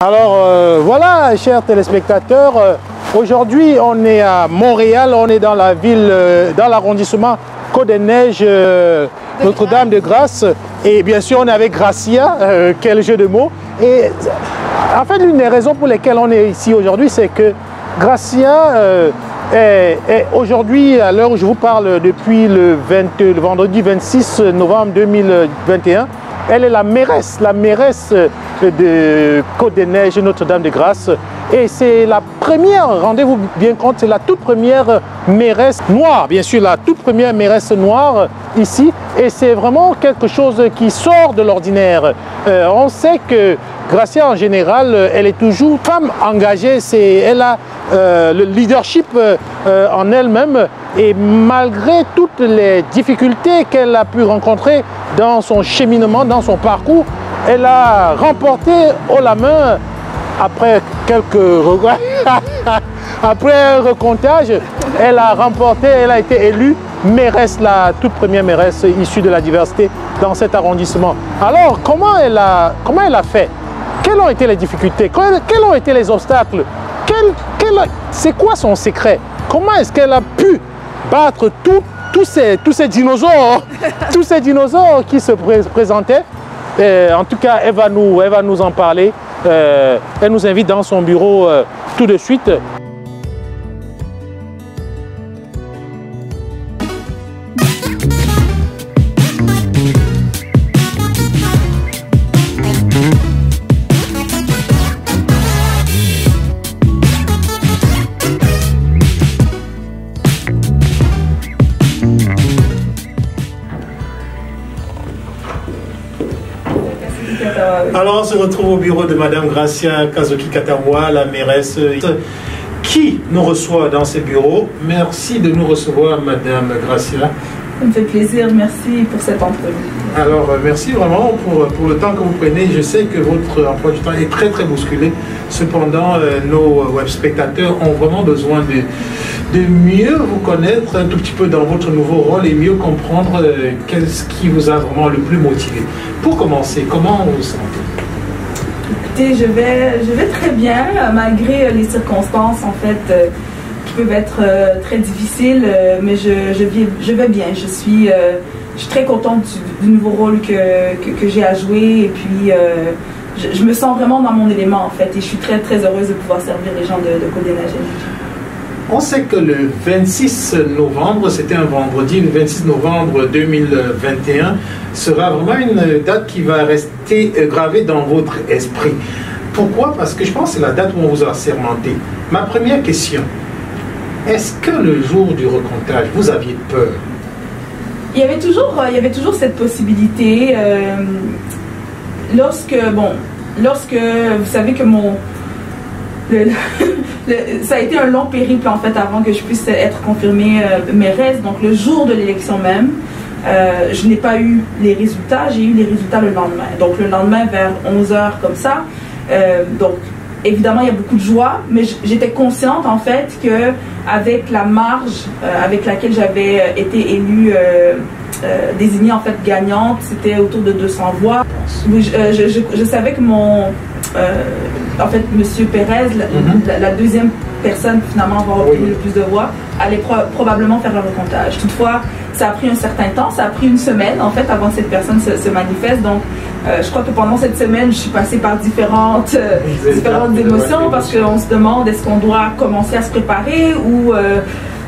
Alors voilà, chers téléspectateurs, aujourd'hui on est à Montréal, on est dans la ville, dans l'arrondissement Côte-des-Neiges, Notre-Dame-de-Grâce, et bien sûr on est avec Gracia, quel jeu de mots. Et en fait l'une des raisons pour lesquelles on est ici aujourd'hui, c'est que Gracia est aujourd'hui, à l'heure où je vous parle, depuis le vendredi 26 novembre 2021, elle est la mairesse de Côte-des-Neiges, Notre-Dame-de-Grâce. Et c'est la première, rendez-vous bien compte, c'est la toute première mairesse noire, bien sûr, la toute première mairesse noire ici. Et c'est vraiment quelque chose qui sort de l'ordinaire. On sait que Gracia, en général, elle est toujours femme engagée. Elle a le leadership en elle-même. Et malgré toutes les difficultés qu'elle a pu rencontrer dans son cheminement, dans son parcours, elle a remporté haut la main, après après un recomptage, elle a remporté, elle a été élue mairesse, la toute première mairesse issue de la diversité dans cet arrondissement. Alors, comment elle a fait? Quelles ont été les difficultés? Quels ont été les obstacles? C'est quoi son secret? Comment est-ce qu'elle a pu battre tous ces dinosaures, tous ces dinosaures qui se présentaient? En tout cas, elle va nous en parler. Elle nous invite dans son bureau tout de suite. Alors on se retrouve au bureau de Madame Gracia Kazoki-Katawa, la mairesse, qui nous reçoit dans ses bureaux. Merci de nous recevoir, Madame Gracia. Ça me fait plaisir, merci pour cette entrevue. Alors merci vraiment pour le temps que vous prenez. Je sais que votre emploi du temps est très bousculé. Cependant, nos web spectateurs ont vraiment besoin de mieux vous connaître un tout petit peu dans votre nouveau rôle et mieux comprendre qu'est-ce qui vous a vraiment le plus motivé. Pour commencer, comment vous vous sentez? Écoutez, je vais très bien, malgré les circonstances en fait qui peuvent être très difficiles, mais je vais bien. Je suis très contente du nouveau rôle que j'ai à jouer, et puis je me sens vraiment dans mon élément en fait, et je suis très heureuse de pouvoir servir les gens de Côte-des-Neiges. On sait que le 26 novembre, c'était un vendredi, le 26 novembre 2021, sera vraiment une date qui va rester gravée dans votre esprit. Pourquoi? Parce que je pense que c'est la date où on vous a sermenté. Ma première question, est-ce que le jour du recomptage, vous aviez peur? Il y avait toujours cette possibilité. Lorsque vous savez que ça a été un long périple en fait avant que je puisse être confirmée mairesse. Donc le jour de l'élection même, je n'ai pas eu les résultats, j'ai eu les résultats le lendemain. Donc le lendemain vers 11 h comme ça. Donc évidemment il y a beaucoup de joie, mais j'étais consciente en fait que avec la marge avec laquelle j'avais été élue, désignée en fait gagnante, c'était autour de 200 voix. Je savais que en fait, M. Pérez, la deuxième personne finalement à avoir obtenu le plus de voix, allait probablement faire le recomptage. Toutefois, ça a pris un certain temps, ça a pris une semaine en fait avant que cette personne se manifeste. Donc, je crois que pendant cette semaine, je suis passée par différentes émotions, parce qu'on se demande est-ce qu'on doit commencer à se préparer ou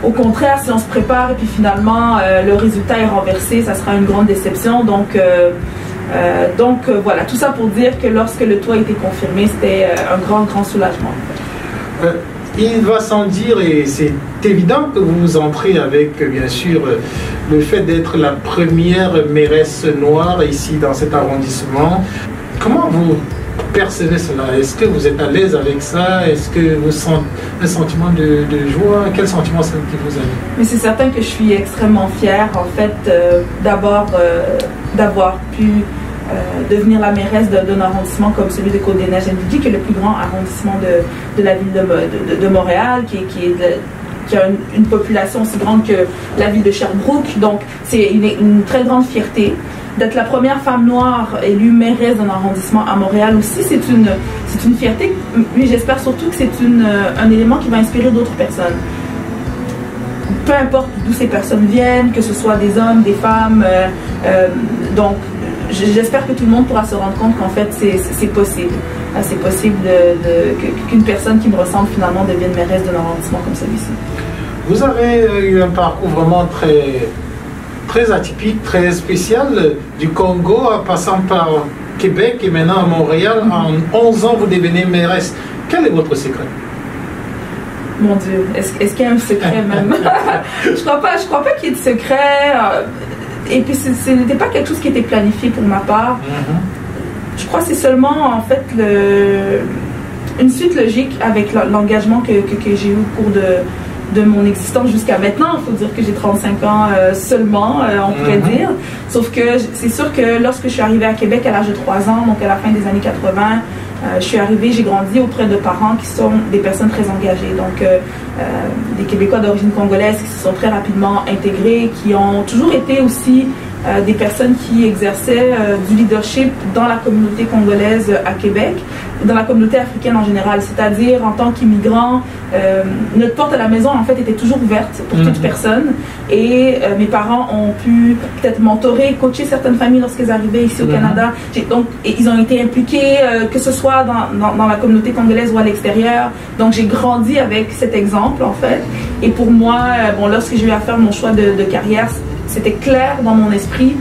au contraire, si on se prépare et puis finalement le résultat est renversé, ça sera une grande déception. Donc voilà, tout ça pour dire que lorsque le toit a été confirmé, c'était un grand soulagement. Il va sans dire, et c'est évident que vous entrez avec, bien sûr, le fait d'être la première mairesse noire ici dans cet arrondissement. Comment vous percevez cela? Est-ce que vous êtes à l'aise avec ça? Est-ce que vous sentez un sentiment de joie? Quel sentiment c'est que vous avez? Mais c'est certain que je suis extrêmement fière, en fait, d'abord d'avoir pu devenir la mairesse d'un arrondissement comme celui de Côte-des-Neiges, qui est le plus grand arrondissement de la ville de Montréal, qui a une population aussi grande que la ville de Sherbrooke. Donc c'est une très grande fierté. D'être la première femme noire élue mairesse d'un arrondissement à Montréal aussi, c'est c'est une fierté, mais j'espère surtout que c'est un élément qui va inspirer d'autres personnes. Peu importe d'où ces personnes viennent, que ce soit des hommes, des femmes, donc j'espère que tout le monde pourra se rendre compte qu'en fait c'est possible. C'est possible qu'une personne qui me ressemble finalement devienne mairesse d'un arrondissement comme celui-ci. Vous avez eu un parcours vraiment très atypique, très spécial, du Congo en passant par Québec et maintenant à Montréal. En 11 ans, vous devenez mairesse. Quel est votre secret? Mon Dieu, est-ce qu'il y a un secret même? Je crois pas qu'il y ait de secret. Et puis ce n'était pas quelque chose qui était planifié pour ma part. Je crois que c'est seulement en fait une suite logique avec l'engagement que j'ai eu au cours de mon existence jusqu'à maintenant. Il faut dire que j'ai 35 ans seulement, on pourrait dire. Sauf que c'est sûr que lorsque je suis arrivée à Québec à l'âge de 3 ans, donc à la fin des années 80, je suis arrivée, j'ai grandi auprès de parents qui sont des personnes très engagées. Donc des Québécois d'origine congolaise qui se sont très rapidement intégrés, qui ont toujours été aussi des personnes qui exerçaient du leadership dans la communauté congolaise à Québec, dans la communauté africaine en général. C'est-à-dire, en tant qu'immigrants, notre porte à la maison, en fait, était toujours ouverte pour toute personne. Et mes parents ont pu peut-être mentorer, coacher certaines familles lorsqu'elles arrivaient ici au Canada. Donc, ils ont été impliqués, que ce soit dans la communauté congolaise ou à l'extérieur. Donc, j'ai grandi avec cet exemple, en fait. Et pour moi, bon, lorsque j'ai eu à faire mon choix de carrière, c'était clair dans mon esprit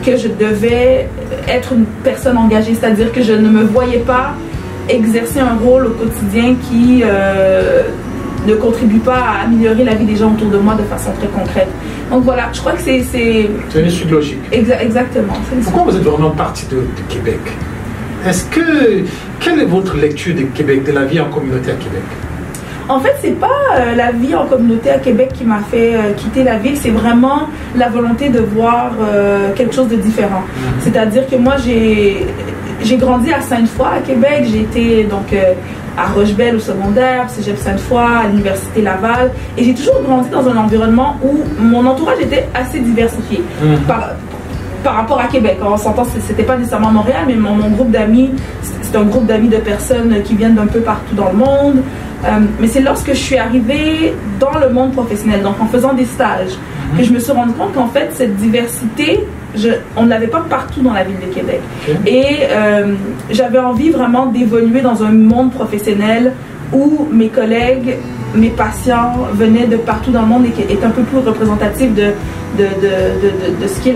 que je devais être une personne engagée, c'est-à-dire que je ne me voyais pas exercer un rôle au quotidien qui ne contribue pas à améliorer la vie des gens autour de moi de façon très concrète. Donc voilà, je crois que c'est... C'est une suite logique. Exactement. Pourquoi vous êtes vraiment parti de Québec? Quelle est votre lecture de Québec, de la vie en communauté à Québec? En fait, c'est pas la vie en communauté à Québec qui m'a fait quitter la ville, c'est vraiment la volonté de voir quelque chose de différent. C'est-à-dire que moi, j'ai grandi à Sainte-Foy, à Québec. J'ai été donc à Rochebelle au secondaire, Cégep Sainte-Foy, à l'Université Laval. Et j'ai toujours grandi dans un environnement où mon entourage était assez diversifié. Par rapport à Québec, on s'entend, c'était pas nécessairement Montréal, mais mon groupe d'amis, c'est un groupe d'amis de personnes qui viennent d'un peu partout dans le monde. Mais c'est lorsque je suis arrivée dans le monde professionnel, donc en faisant des stages, que je me suis rendu compte qu'en fait, cette diversité, on ne l'avait pas partout dans la ville de Québec. Et j'avais envie vraiment d'évoluer dans un monde professionnel où mes collègues, mes patients venaient de partout dans le monde et qui est un peu plus représentatif de ce qui est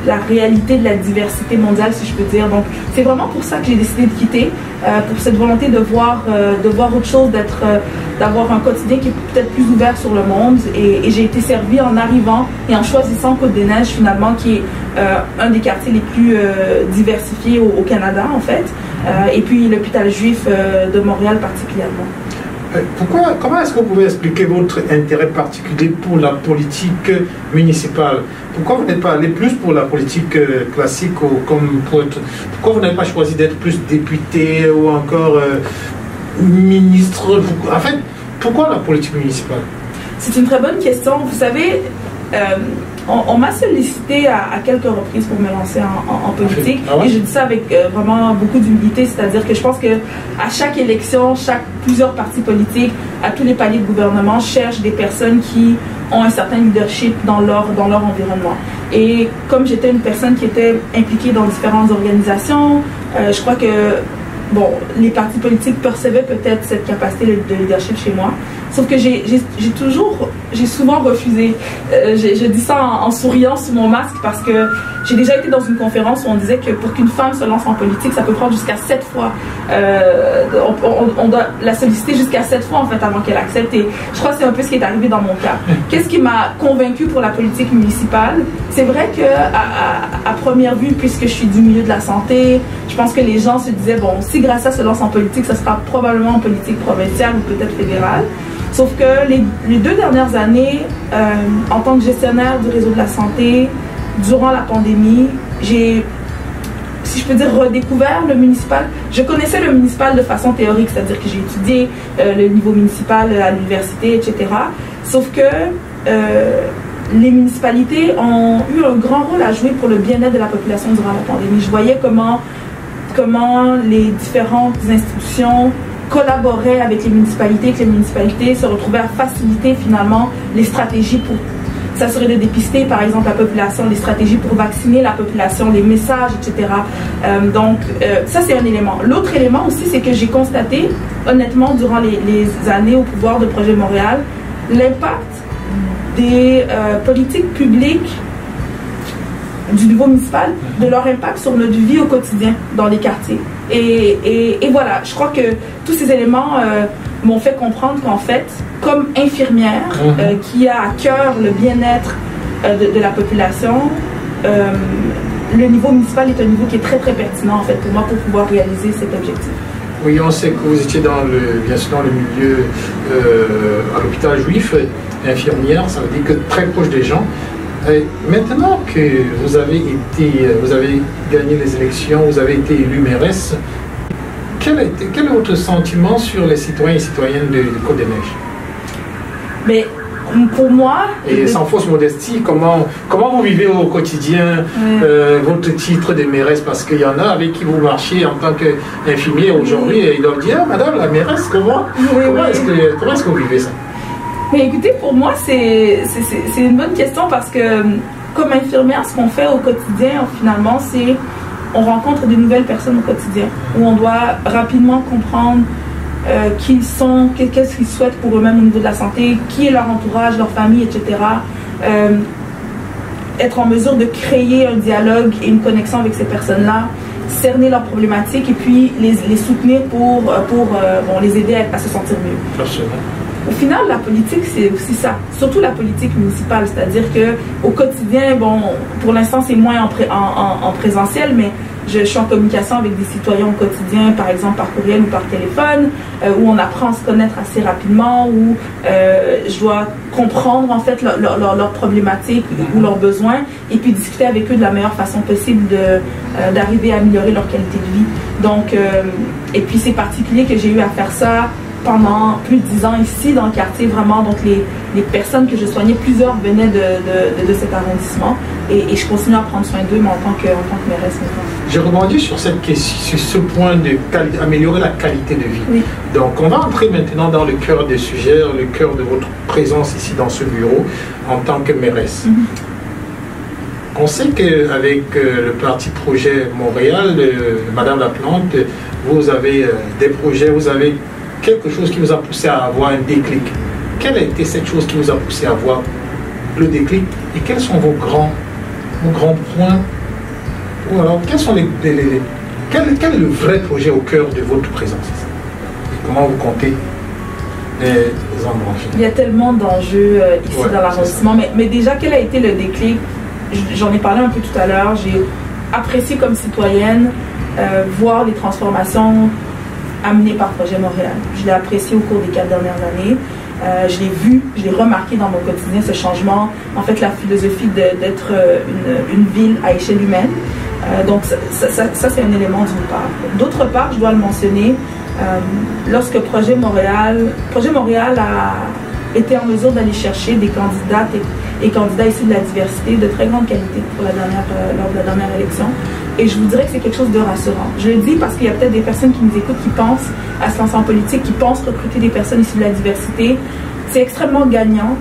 la réalité de la diversité mondiale, si je peux dire. Donc, c'est vraiment pour ça que j'ai décidé de quitter, pour cette volonté de voir autre chose, d'avoir un quotidien qui est peut-être plus ouvert sur le monde. Et j'ai été servie en arrivant et en choisissant Côte-des-Neiges, finalement, qui est un des quartiers les plus diversifiés au Canada, en fait. Et puis, l'hôpital juif de Montréal particulièrement. Comment est-ce que vous pouvez expliquer votre intérêt particulier pour la politique municipale? Pourquoi vous n'êtes pas allé plus pour la politique classique pourquoi vous n'avez pas choisi d'être plus député ou encore ministre? En fait, pourquoi la politique municipale? C'est une très bonne question. Vous savez, on m'a sollicité à quelques reprises pour me lancer en politique. Et je dis ça avec vraiment beaucoup d'humilité, c'est-à-dire que je pense que à chaque élection, plusieurs partis politiques, à tous les paliers de gouvernement, cherchent des personnes qui ont un certain leadership dans leur environnement. Et comme j'étais une personne qui était impliquée dans différentes organisations, je crois que les partis politiques percevaient peut-être cette capacité de leadership chez moi. Sauf que j'ai souvent refusé. Je dis ça en souriant sous mon masque parce que j'ai déjà été dans une conférence où on disait que pour qu'une femme se lance en politique, ça peut prendre jusqu'à 7 fois. On doit la solliciter jusqu'à 7 fois en fait avant qu'elle accepte. Et je crois que c'est un peu ce qui est arrivé dans mon cas. Qu'est-ce qui m'a convaincue pour la politique municipale? C'est vrai que à première vue, puisque je suis du milieu de la santé, je pense que les gens se disaient si Gracia se lance en politique, ça sera probablement en politique provinciale ou peut-être fédérale. Sauf que les 2 dernières années, en tant que gestionnaire du réseau de la santé, durant la pandémie, j'ai, si je peux dire, redécouvert le municipal. Je connaissais le municipal de façon théorique, c'est-à-dire que j'ai étudié le niveau municipal à l'université, etc. Sauf que les municipalités ont eu un grand rôle à jouer pour le bien-être de la population durant la pandémie. Je voyais comment comment les différentes institutions collaboraient avec les municipalités, que les municipalités se retrouvaient à faciliter finalement les stratégies pour s'assurer de dépister, par exemple, la population, les stratégies pour vacciner la population, les messages, etc. Donc, ça, c'est un élément. L'autre élément aussi, c'est que j'ai constaté, honnêtement, durant les années au pouvoir de Projet Montréal, l'impact des politiques publiques du niveau municipal, de leur impact sur notre vie au quotidien dans les quartiers. Et voilà, je crois que tous ces éléments m'ont fait comprendre qu'en fait, comme infirmière qui a à cœur le bien-être de la population, le niveau municipal est un niveau qui est très très pertinent en fait pour moi pour pouvoir réaliser cet objectif. Oui, on sait que vous étiez bien sûr dans le milieu à l'hôpital juif, infirmière, ça veut dire que très proche des gens. Maintenant que vous avez gagné les élections, vous avez été élu mairesse, quel est votre sentiment sur les citoyens et citoyennes de Côte-des-Neiges? Mais pour moi... Et sans fausse modestie, comment vous vivez au quotidien votre titre de mairesse? Parce qu'il y en a avec qui vous marchez en tant qu'infirmier aujourd'hui et ils doivent dire ah, Madame la mairesse, comment est-ce que vous vivez ça? Mais écoutez, pour moi, c'est une bonne question parce que comme infirmière, ce qu'on fait au quotidien, finalement, c'est on rencontre de nouvelles personnes au quotidien où on doit rapidement comprendre qui ils sont, qu'est-ce qu'ils souhaitent pour eux-mêmes au niveau de la santé, qui est leur entourage, leur famille, etc. Être en mesure de créer un dialogue et une connexion avec ces personnes-là, cerner leurs problématiques et puis les soutenir pour les aider à se sentir mieux. Absolument. Au final, la politique, c'est aussi ça. Surtout la politique municipale. C'est-à-dire qu'au quotidien, bon, pour l'instant, c'est moins en présentiel, mais je suis en communication avec des citoyens au quotidien, par exemple par courriel ou par téléphone, où on apprend à se connaître assez rapidement, où je dois comprendre en fait leurs problématiques ou leurs besoins, et puis discuter avec eux de la meilleure façon possible d'arriver à améliorer leur qualité de vie. Donc, et puis c'est particulier que j'ai eu à faire ça pendant plus de 10 ans ici dans le quartier, vraiment. Donc les personnes que je soignais, plusieurs venaient de cet arrondissement et je continue à prendre soin d'eux, mais en tant que mairesse. Je rebondis sur ce point d'améliorer la qualité de vie. Oui. Donc on va entrer maintenant dans le cœur des sujets, le cœur de votre présence ici dans ce bureau en tant que mairesse. On sait qu'avec le parti Projet Montréal, Madame Laplante, vous avez des projets, vous avez quelque chose qui vous a poussé à avoir un déclic. Quelle a été cette chose qui vous a poussé à avoir le déclic et quels sont vos grands points? Ou alors, quels sont quel est le vrai projet au cœur de votre présence ici? Et comment vous comptez les embrancher? Il y a tellement d'enjeux ici dans l'arrondissement, mais déjà, quel a été le déclic? J'en ai parlé un peu tout à l'heure. J'ai apprécié comme citoyenne voir les transformations amené par Projet Montréal. Je l'ai apprécié au cours des 4 dernières années. Je l'ai vu, je l'ai remarqué dans mon quotidien, ce changement, en fait, la philosophie d'être une ville à échelle humaine. Donc, ça c'est un élément d'une part. D'autre part, je dois le mentionner, lorsque Projet Montréal a été en mesure d'aller chercher des candidates et candidats issus de la diversité de très grande qualité pour lors de la dernière élection. Et je vous dirais que c'est quelque chose de rassurant. Je le dis parce qu'il y a peut-être des personnes qui nous écoutent, qui pensent à se lancer en politique, qui pensent recruter des personnes issues de la diversité. C'est extrêmement gagnant,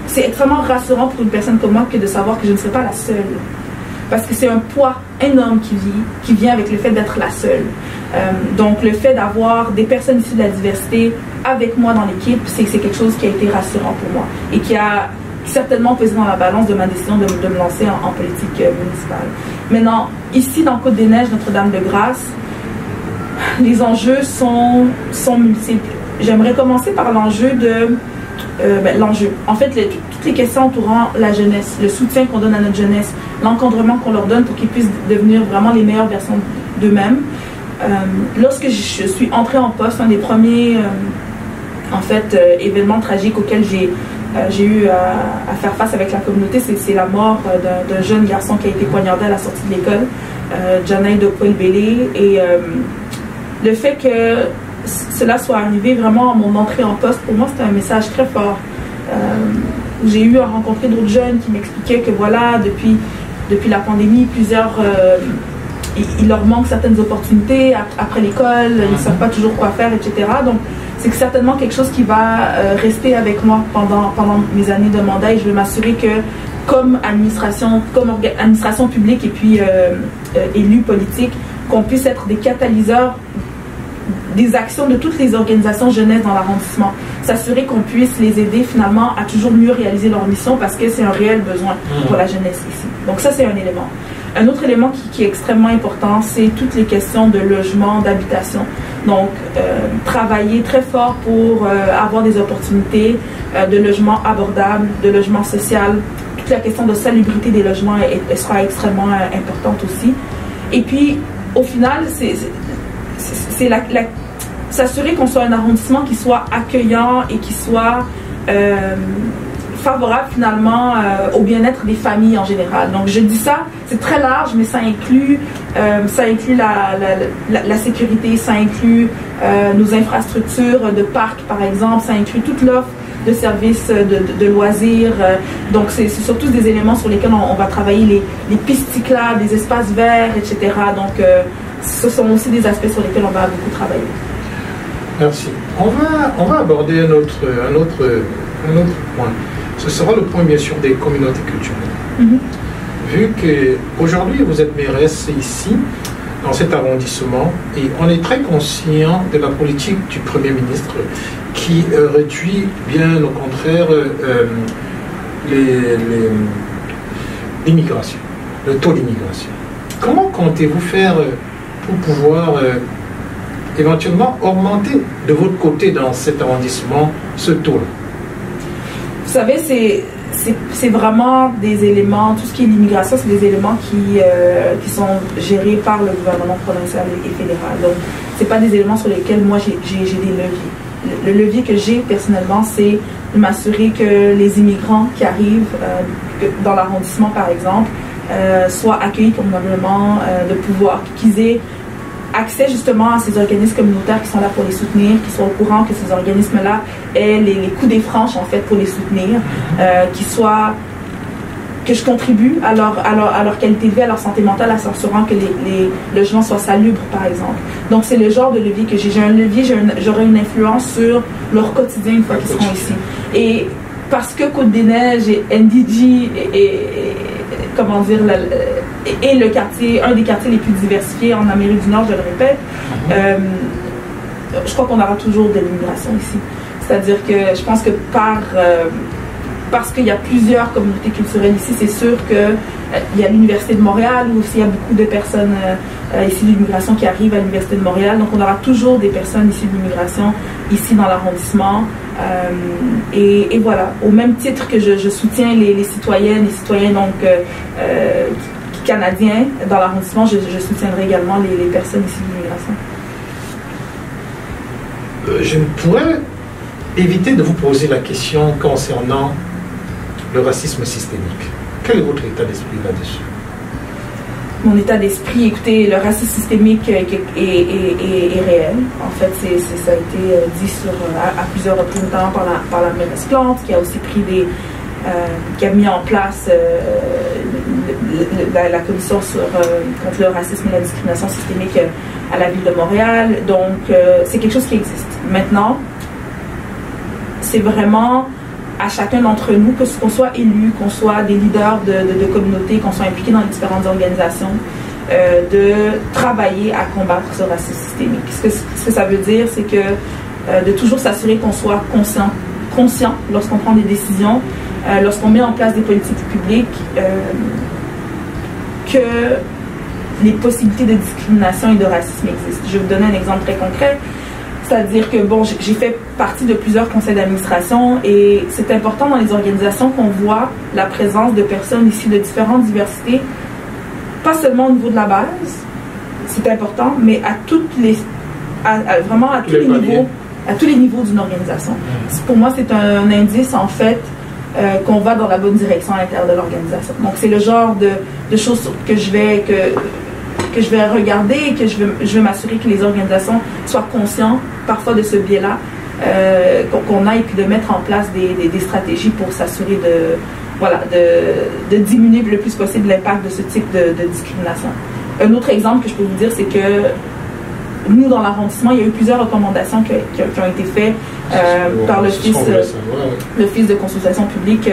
c'est extrêmement rassurant pour une personne comme moi que de savoir que je ne serai pas la seule. Parce que c'est un poids énorme qui vient avec le fait d'être la seule. Donc le fait d'avoir des personnes issues de la diversité avec moi dans l'équipe, c'est quelque chose qui a été rassurant pour moi et qui a certainement pesé dans la balance de ma décision de me lancer en politique municipale. Maintenant, ici dans Côte-des-Neiges, Notre-Dame-de-Grâce, les enjeux sont multiples. J'aimerais commencer par l'enjeu en fait, toutes les questions entourant la jeunesse, le soutien qu'on donne à notre jeunesse, l'encadrement qu'on leur donne pour qu'ils puissent devenir vraiment les meilleures versions d'eux-mêmes. Lorsque je suis entrée en poste, un des premiers événements tragiques auxquels j'ai eu à faire face avec la communauté, c'est la mort d'un jeune garçon qui a été poignardé à la sortie de l'école, Janaï Dopoil-Bélé. Et le fait que cela soit arrivé vraiment à mon entrée en poste, pour moi, c'était un message très fort. J'ai eu à rencontrer d'autres jeunes qui m'expliquaient que voilà, depuis la pandémie, plusieurs il leur manque certaines opportunités après l'école, ils ne savent pas toujours quoi faire, etc. Donc, c'est certainement quelque chose qui va rester avec moi pendant mes années de mandat, et je vais m'assurer que, comme administration publique et puis élus politiques, qu'on puisse être des catalyseurs des actions de toutes les organisations jeunesse dans l'arrondissement. S'assurer qu'on puisse les aider finalement à toujours mieux réaliser leur mission, parce que c'est un réel besoin pour la jeunesse ici. Donc ça, c'est un élément. Un autre élément qui est extrêmement important, c'est toutes les questions de logement, d'habitation. Donc, travailler très fort pour avoir des opportunités de logement abordable, de logement social. Toute la question de salubrité des logements sera extrêmement importante aussi. Et puis, au final, c'est s'assurer qu'on soit un arrondissement qui soit accueillant et qui soit favorable finalement au bien-être des familles en général. Donc je dis ça, c'est très large, mais ça inclut la sécurité, ça inclut nos infrastructures de parcs par exemple, ça inclut toute l'offre de services de loisirs. Donc c'est surtout des éléments sur lesquels on va travailler, les pistes cyclables, les espaces verts, etc. Donc ce sont aussi des aspects sur lesquels on va beaucoup travailler. Merci. On va aborder un autre point. Ce sera le point bien sûr des communautés culturelles. Vu qu'aujourd'hui vous êtes mairesse ici, dans cet arrondissement, et on est très conscient de la politique du Premier ministre qui réduit bien au contraire l'immigration, le taux d'immigration. Comment comptez-vous faire pour pouvoir éventuellement augmenter de votre côté dans cet arrondissement ce taux-là? Vous savez, c'est vraiment des éléments, tout ce qui est l'immigration, c'est des éléments qui sont gérés par le gouvernement provincial et fédéral. Donc, ce n'est pas des éléments sur lesquels moi j'ai des leviers. Le levier que j'ai personnellement, c'est de m'assurer que les immigrants qui arrivent dans l'arrondissement, par exemple, soient accueillis convenablement, de pouvoir qu'ils aient accès justement à ces organismes communautaires qui sont là pour les soutenir, qui soient au courant que ces organismes-là aient les coups des franches en fait pour les soutenir, que je contribue à leur qualité de vie, à leur santé mentale, en s'assurant que les logements soient salubres par exemple. Donc c'est le genre de levier que j'ai. J'ai un levier, j'aurai une influence sur leur quotidien une fois qu'ils seront ici. Et parce que Côte-des-Neiges et NDG comment dire, et le quartier, un des quartiers les plus diversifiés en Amérique du Nord, je le répète, je crois qu'on aura toujours de l'immigration ici. C'est-à-dire que je pense que parce qu'il y a plusieurs communautés culturelles ici, c'est sûr qu'il y a l'Université de Montréal, où aussi il y a beaucoup de personnes ici de l'immigration qui arrivent à l'Université de Montréal. Donc on aura toujours des personnes issues de l'immigration ici dans l'arrondissement. Et voilà, au même titre que je soutiens les citoyennes et citoyens donc, canadiens dans l'arrondissement, je soutiendrai également les personnes issues de l'immigration. Je ne pourrais éviter de vous poser la question concernant le racisme systémique. Quel est votre état d'esprit là-dessus? Mon état d'esprit, écoutez, le racisme systémique est réel. En fait, ça a été dit à plusieurs reprises, notamment par la mairesse Plante, qui a aussi qui a mis en place la commission contre le racisme et la discrimination systémique à la ville de Montréal. Donc, c'est quelque chose qui existe. Maintenant, c'est vraiment à chacun d'entre nous, que qu'on soit élu, qu'on soit des leaders de communautés, qu'on soit impliqués dans les différentes organisations, de travailler à combattre ce racisme systémique. Ce que ça veut dire, c'est que de toujours s'assurer qu'on soit conscient lorsqu'on prend des décisions, lorsqu'on met en place des politiques publiques, que les possibilités de discrimination et de racisme existent. Je vais vous donner un exemple très concret. C'est-à-dire que, bon, j'ai fait partie de plusieurs conseils d'administration et c'est important dans les organisations qu'on voit la présence de personnes issues de différentes diversités, pas seulement au niveau de la base, c'est important, mais à vraiment à tous les niveaux d'une organisation. Pour moi, c'est un indice, en fait, qu'on va dans la bonne direction à l'intérieur de l'organisation. Donc, c'est le genre de choses que je vais regarder et que je vais m'assurer que les organisations soient conscientes parfois de ce biais-là, qu'on aille puis de mettre en place des stratégies pour s'assurer de diminuer le plus possible l'impact de ce type de discrimination. Un autre exemple que je peux vous dire, c'est que nous, dans l'arrondissement, il y a eu plusieurs recommandations qui ont été faites par l'Office de consultation publique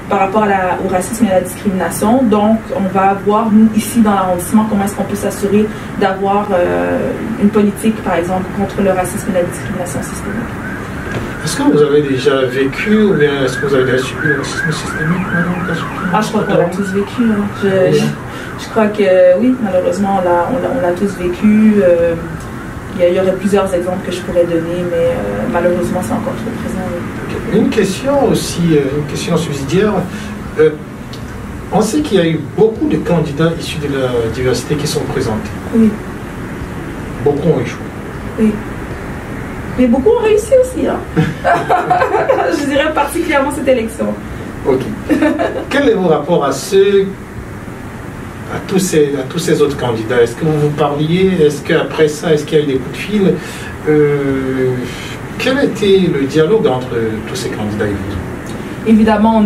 par rapport au racisme et à la discrimination. Donc, on va voir, nous, ici, dans l'arrondissement, comment est-ce qu'on peut s'assurer d'avoir une politique, par exemple, contre le racisme et la discrimination systémique. Est-ce que vous avez déjà vécu, ou bien est-ce que vous avez déjà subi le racisme systémique? Ah, je crois qu'on l'a tous vécu. Hein. Je crois que, oui, malheureusement, on l'a tous vécu. Il y aurait plusieurs exemples que je pourrais donner, mais malheureusement, c'est encore trop présent. Oui. Une question aussi, une question subsidiaire. On sait qu'il y a eu beaucoup de candidats issus de la diversité qui sont présentés. Oui. Beaucoup ont échoué. Oui. Mais beaucoup ont réussi aussi. Hein? Je dirais particulièrement cette élection. Ok. Quel est vos rapports à tous ces autres candidats? Est-ce que vous vous parliez? Est-ce qu'après ça, est-ce qu'il y a eu des coups de fil? Quel était le dialogue entre tous ces candidats et vous? Évidemment,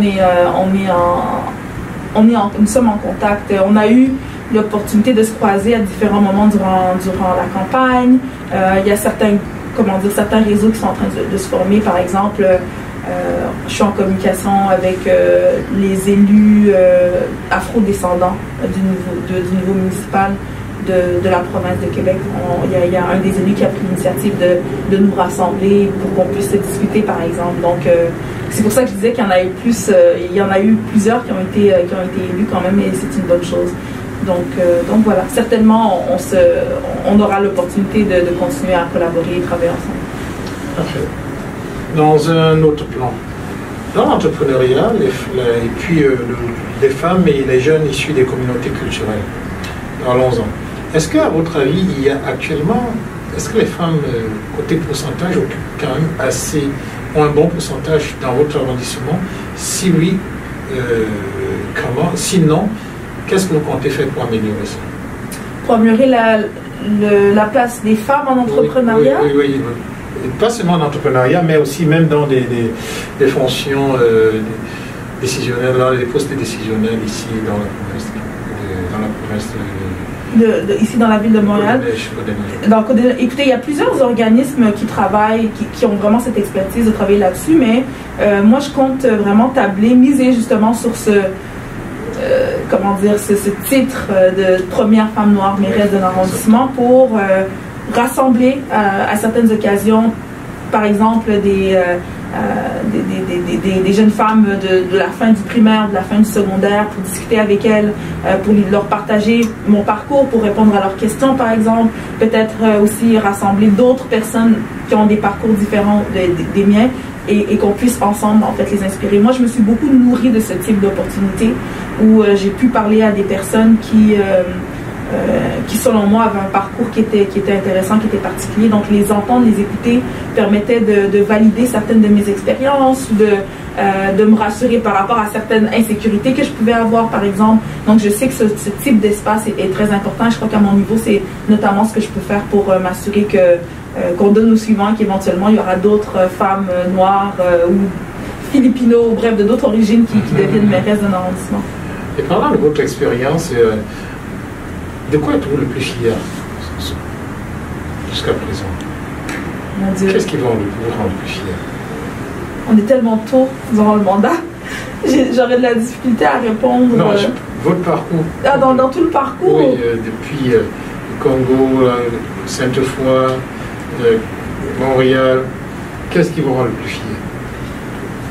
nous sommes en contact. On a eu l'opportunité de se croiser à différents moments durant la campagne. Il y a certains réseaux qui sont en train de se former. Par exemple, je suis en communication avec les élus afro-descendants du niveau municipal de la province de Québec. Il y a un des élus qui a pris l'initiative de nous rassembler pour qu'on puisse discuter, par exemple. Donc, c'est pour ça que je disais qu'il y en a eu il y en a eu plusieurs qui ont été élus quand même, et c'est une bonne chose. Donc voilà, certainement, on aura l'opportunité de continuer à collaborer et travailler ensemble. Parfait. Dans un autre plan, dans l'entrepreneuriat, et puis les femmes et les jeunes issus des communautés culturelles, parlons-en. Est-ce qu'à votre avis, il y a actuellement, est-ce que les femmes, côté pourcentage, occupent quand même ont un bon pourcentage dans votre arrondissement? Si oui, comment? Sinon, qu'est-ce que vous comptez faire pour améliorer ça? Pour améliorer la place des femmes en entrepreneuriat? Oui. Pas seulement en entrepreneuriat, mais aussi même dans des fonctions décisionnelles, dans les postes décisionnels ici dans la province ici dans la ville de Montréal. Donc, écoutez, il y a plusieurs organismes qui travaillent, qui ont vraiment cette expertise de travailler là-dessus, mais moi je compte vraiment miser justement sur ce titre de première femme noire mairesse de l'arrondissement pour rassembler à certaines occasions, par exemple des jeunes femmes de la fin du primaire, de la fin du secondaire, pour discuter avec elles, pour leur partager mon parcours, pour répondre à leurs questions par exemple, peut-être aussi rassembler d'autres personnes qui ont des parcours différents des miens, et qu'on puisse ensemble en fait les inspirer. Moi je me suis beaucoup nourrie de ce type d'opportunité où j'ai pu parler à des personnes qui selon moi avaient un parcours qui était intéressant, qui était particulier. Donc les entendre, les écouter permettait de valider certaines de mes expériences, de me rassurer par rapport à certaines insécurités que je pouvais avoir par exemple. Donc je sais que ce type d'espace est très important. Je crois qu'à mon niveau c'est notamment ce que je peux faire pour m'assurer qu'on donne aux suivants, qu'éventuellement il y aura d'autres femmes noires ou philippinos, bref de d'autres origines qui deviennent mairesse d'un arrondissement. Et parlant de votre expérience, de quoi êtes-vous le plus fier jusqu'à présent? Mon Dieu. Qu'est-ce qui va vous rendre plus fier? On est tellement tôt dans le mandat. J'aurais de la difficulté à répondre. Non, votre parcours. Ah, dans tout le parcours? Oui, depuis le Congo, Sainte-Foy, Montréal. Qu'est-ce qui vous rend le plus fier?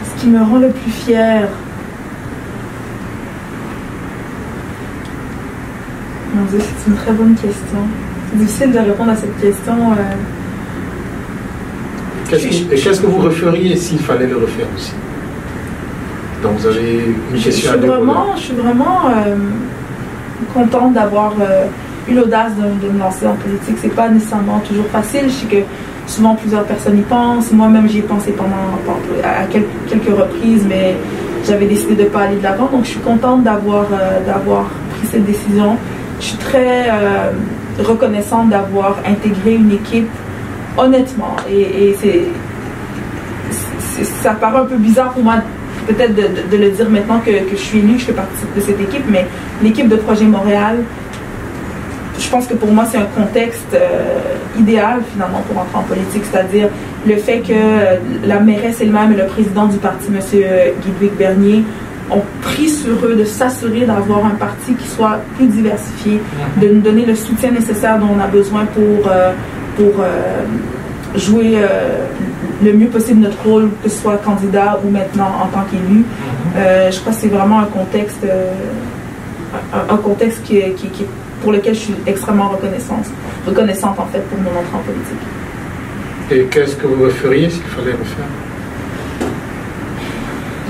Ce qui me rend le plus fier... Mon Dieu, c'est une très bonne question. C'est difficile de répondre à cette question. Qu'est-ce que vous referiez s'il fallait le refaire aussi? Donc vous avez une question à déposer. Je suis vraiment contente d'avoir eu l'audace de me lancer en politique. C'est pas nécessairement toujours facile. Je sais que souvent plusieurs personnes y pensent. Moi-même j'y ai pensé à quelques reprises, mais j'avais décidé de ne pas aller de l'avant. Donc je suis contente d'avoir pris cette décision. Je suis très reconnaissante d'avoir intégré une équipe, honnêtement, et ça paraît un peu bizarre pour moi peut-être de le dire maintenant que je suis élue, que je fais partie de cette équipe, mais l'équipe de Projet Montréal, je pense que pour moi, c'est un contexte idéal, finalement, pour entrer en politique, c'est-à-dire le fait que la mairesse elle-même et le président du parti, M. Guy Bernier, ont pris sur eux de s'assurer d'avoir un parti qui soit plus diversifié, de nous donner le soutien nécessaire dont on a besoin pour jouer le mieux possible notre rôle, que ce soit candidat ou maintenant en tant qu'élu. Je crois que c'est vraiment un contexte pour lequel je suis extrêmement reconnaissante en fait pour mon entrée en politique. Et qu'est-ce que vous referiez s'il fallait refaire?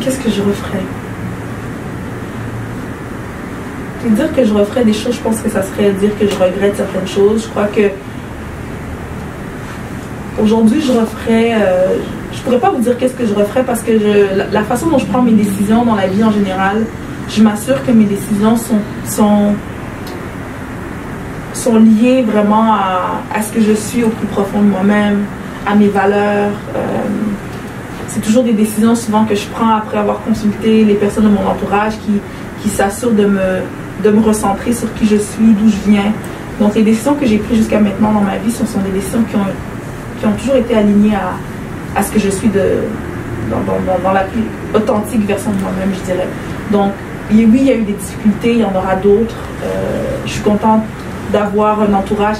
Qu'est-ce que je referais? Dire que je referais des choses, je pense que ça serait dire que je regrette certaines choses. Je crois que aujourd'hui, je referais... je pourrais pas vous dire qu'est-ce que je referais parce que la façon dont je prends mes décisions dans la vie en général, je m'assure que mes décisions sont liées vraiment à ce que je suis au plus profond de moi-même, à mes valeurs. C'est toujours des décisions souvent que je prends après avoir consulté les personnes de mon entourage qui s'assurent de me recentrer sur qui je suis, d'où je viens. Donc les décisions que j'ai prises jusqu'à maintenant dans ma vie, ce sont des décisions qui ont toujours été alignées à ce que je suis dans la plus authentique version de moi-même, je dirais. Donc oui, il y a eu des difficultés, il y en aura d'autres. Je suis contente d'avoir un entourage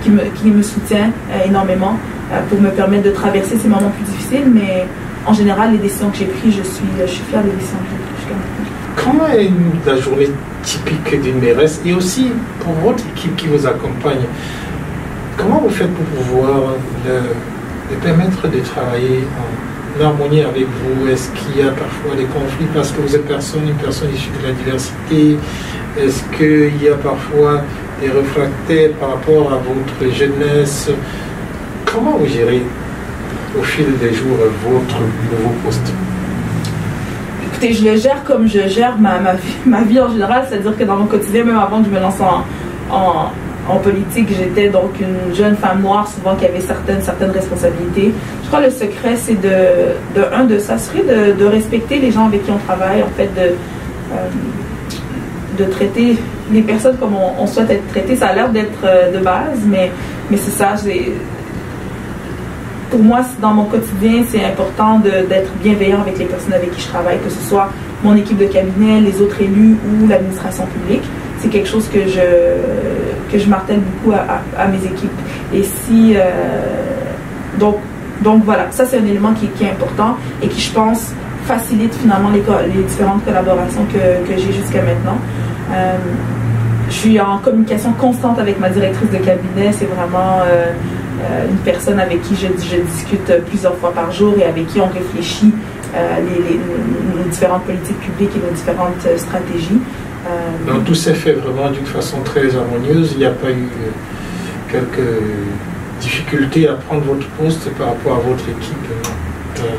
qui me soutient énormément pour me permettre de traverser ces moments plus difficiles, mais en général, les décisions que j'ai prises, je suis fière des décisions que j'ai prises jusqu'à maintenant. Comment est la journée typique d'une mairesse et aussi pour votre équipe qui vous accompagne? Comment vous faites pour pouvoir les permettre de travailler en harmonie avec vous? Est-ce qu'il y a parfois des conflits parce que vous êtes une personne issue de la diversité? Est-ce qu'il y a parfois des réfractaires par rapport à votre jeunesse? Comment vous gérez au fil des jours votre nouveau poste? Écoutez, je le gère comme je gère ma vie en général, c'est-à-dire que dans mon quotidien, même avant que je me lance en politique, j'étais donc une jeune femme noire, souvent qui avait certaines responsabilités. Je crois que le secret, c'est de s'assurer de respecter les gens avec qui on travaille, en fait, de traiter les personnes comme on souhaite être traité. Ça a l'air d'être de base, mais c'est ça. Pour moi, dans mon quotidien, c'est important d'être bienveillant avec les personnes avec qui je travaille, que ce soit mon équipe de cabinet, les autres élus ou l'administration publique. C'est quelque chose que je martèle beaucoup à mes équipes. Et donc voilà, ça c'est un élément qui est important et qui, je pense, facilite finalement les différentes collaborations que j'ai jusqu'à maintenant. Je suis en communication constante avec ma directrice de cabinet. C'est vraiment une personne avec qui je discute plusieurs fois par jour et avec qui on réfléchit nos différentes politiques publiques et nos différentes stratégies. Donc tout s'est fait vraiment d'une façon très harmonieuse. Il n'y a pas eu quelques difficultés à prendre votre poste par rapport à votre équipe?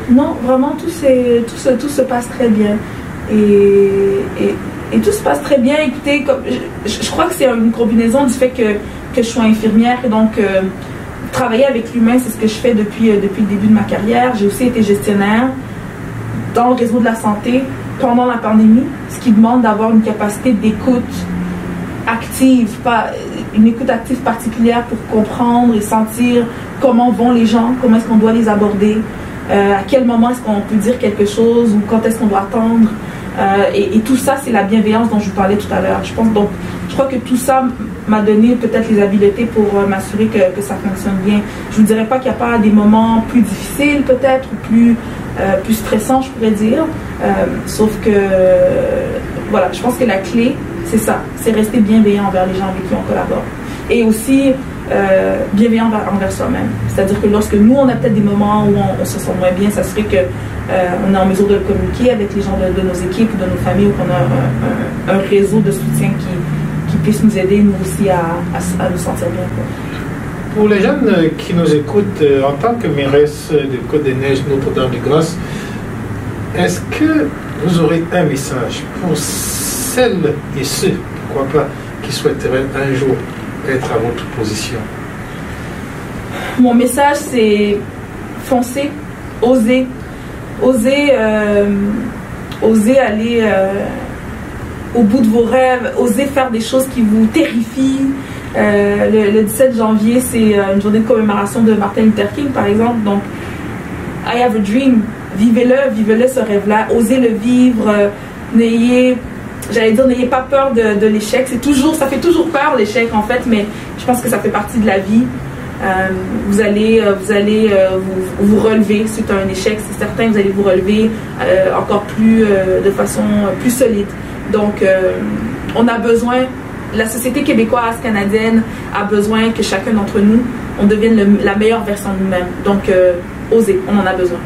Non, vraiment tout se passe très bien. Et tout se passe très bien. Écoutez, je crois que c'est une combinaison du fait que je sois infirmière et donc travailler avec l'humain, c'est ce que je fais depuis le début de ma carrière. J'ai aussi été gestionnaire dans le réseau de la santé pendant la pandémie, ce qui demande d'avoir une capacité d'écoute active, une écoute active particulière pour comprendre et sentir comment vont les gens, comment est-ce qu'on doit les aborder, à quel moment est-ce qu'on peut dire quelque chose ou quand est-ce qu'on doit attendre. Et tout ça, c'est la bienveillance dont je vous parlais tout à l'heure. Je crois que tout ça m'a donné peut-être les habiletés pour m'assurer que ça fonctionne bien. Je ne vous dirais pas qu'il n'y a pas des moments plus difficiles peut-être, ou plus stressants, je pourrais dire. Sauf que, voilà, je pense que la clé, c'est ça. C'est rester bienveillant envers les gens avec qui on collabore. Et aussi bienveillant envers soi-même. C'est-à-dire que lorsque nous, on a peut-être des moments où on se sent moins bien, s'assurer qu'on est en mesure de le communiquer avec les gens de nos équipes ou de nos familles, ou qu'on a un réseau de soutien qui puisse nous aider, nous aussi, à nous sentir bien. Pour les jeunes qui nous écoutent, en tant que mairesse de Côte-des-Neiges, Notre-Dame-de-Grâce, est-ce que vous aurez un message pour celles et ceux, pourquoi pas, qui souhaiteraient un jour être à votre position? Mon message, c'est foncer, oser aller au bout de vos rêves, osez faire des choses qui vous terrifient. Le 17 janvier, c'est une journée de commémoration de Martin Luther King, par exemple. Donc, I have a dream. Vivez-le ce rêve-là. Osez le vivre. N'ayez pas peur de l'échec. Ça fait toujours peur l'échec en fait, mais je pense que ça fait partie de la vie. Vous allez vous relever suite à un échec, c'est certain. Vous allez vous relever encore plus de façon plus solide. Donc, on a besoin. La société québécoise, canadienne a besoin que chacun d'entre nous, on devienne la meilleure version de nous-mêmes. Donc, osez, on en a besoin.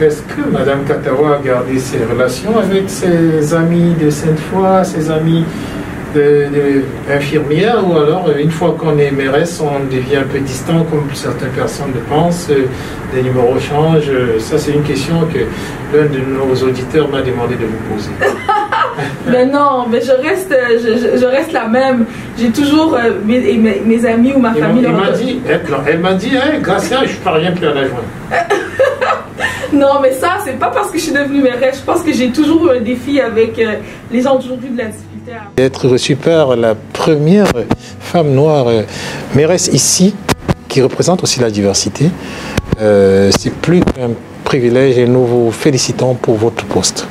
Est-ce que Mme Katawa a gardé ses relations avec ses amis de Sainte-Foy, ses amis infirmières, ou alors une fois qu'on est mairesse, on devient un peu distant comme certaines personnes le pensent, les numéros changent? Ça, c'est une question que l'un de nos auditeurs m'a demandé de vous poser. Mais non, mais je reste la même. J'ai toujours mes amis ou ma famille. Elle m'a dit, hey, Gracia, je ne parviens plus à la joindre. Non, mais ça, c'est pas parce que je suis devenue mairesse. Je pense que j'ai toujours eu un défi avec les gens, ont toujours eu de la difficulté. D'être reçue par la première femme noire mairesse ici, qui représente aussi la diversité, c'est plus qu'un privilège et nous vous félicitons pour votre poste.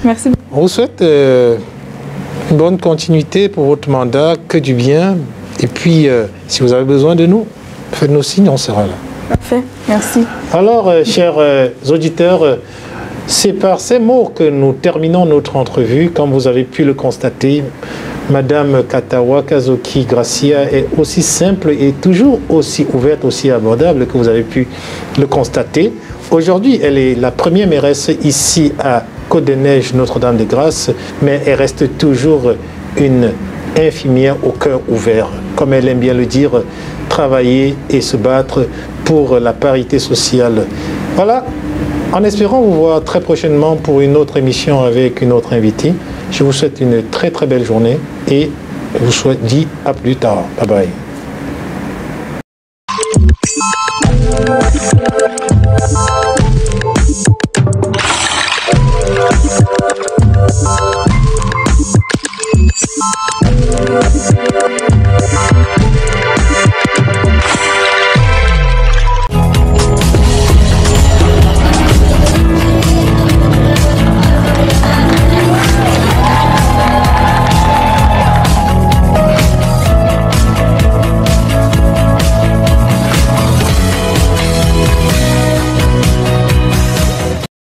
Merci. On vous souhaite une bonne continuité pour votre mandat, que du bien. Et puis, si vous avez besoin de nous, faites-nous signe, on sera là. Parfait, merci. Alors, chers auditeurs, c'est par ces mots que nous terminons notre entrevue. Comme vous avez pu le constater, Madame Katawa Kazoki Gracia est aussi simple et toujours aussi ouverte, aussi abordable que vous avez pu le constater. Aujourd'hui, elle est la première mairesse ici à Côte-des-Neiges, Notre-Dame-des-Grâces, mais elle reste toujours une infirmière au cœur ouvert. Comme elle aime bien le dire, travailler et se battre pour la parité sociale. Voilà, en espérant vous voir très prochainement pour une autre émission avec une autre invitée. Je vous souhaite une très très belle journée et je vous dis à plus tard. Bye bye.